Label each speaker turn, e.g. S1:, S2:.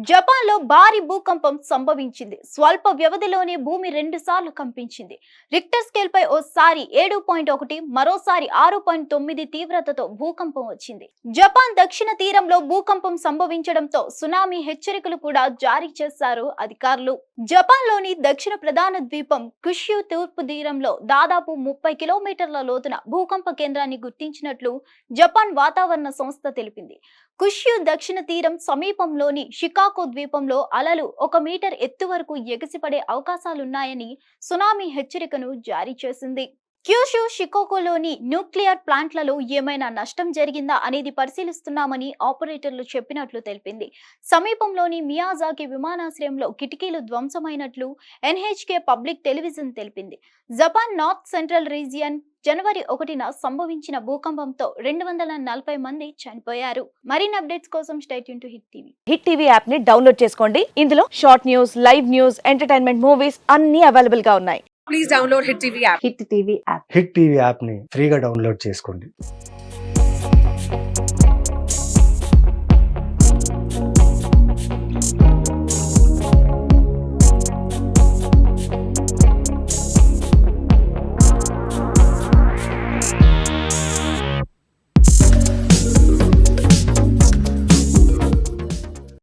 S1: జపాన్లో భారీ భూకంపం సంభవించింది. స్వల్ప వ్యవధిలోనే భూమి 2 సార్లు కంపించింది. రిక్టర్ స్కేల్ పై ఓసారి 7.1, మరోసారి 6.9 తీవ్రతతో భూకంపం వచ్చింది. జపాన్ దక్షిణ తీరంలో భూకంపం సంభవించడంతో సునామీ హెచ్చరికలు కూడా జారీ చేశారు అధికారులు. జపాన్లోని దక్షిణ ప్రధాన ద్వీపం కుష్యూ తూర్పు తీరంలో దాదాపు 30 కిలోమీటర్ల లోతున భూకంప కేంద్రాన్ని గుర్తించినట్లు జపాన్ వాతావరణ సంస్థ తెలిపింది. కుష్యూ దక్షిణ తీరం సమీపంలోని షికాగో ద్వీపంలో అలలు 1 మీటర్ ఎత్తు వరకు ఎగసిపడే అవకాశాలున్నాయని సునామీ హెచ్చరికను జారీ చేసింది. క్యూషు షికాగోలోని న్యూక్లియర్ ప్లాంట్లలో ఏమైనా నష్టం జరిగిందా అనేది పరిశీలిస్తున్నామని ఆపరేటర్లు చెప్పినట్లు తెలిపింది. సమీపంలోని మియాజాకి విమానాశ్రయంలో కిటికీలు ధ్వంసమైనట్లు ఎన్హెచ్కే పబ్లిక్ టెలివిజన్ తెలిపింది. జపాన్ నార్త్ సెంట్రల్ రీజియన్ జనవరి 1న సంభవించిన భూకంపంతో 240 మంది చనిపోయారు. మరిన్ని అప్డేట్స్ కోసం stay tune to hit TV.
S2: Hit TV app ని డౌన్లోడ్ చేసుకోండి. ఇందులో short news, live news, entertainment movies అన్ని అవైలబుల్ గా ఉన్నాయి.
S3: Please download Hit TV app.
S2: Hit TV app.
S4: Hit TV యాప్ని ఫ్రీగా డౌన్లోడ్ చేసుకోండి.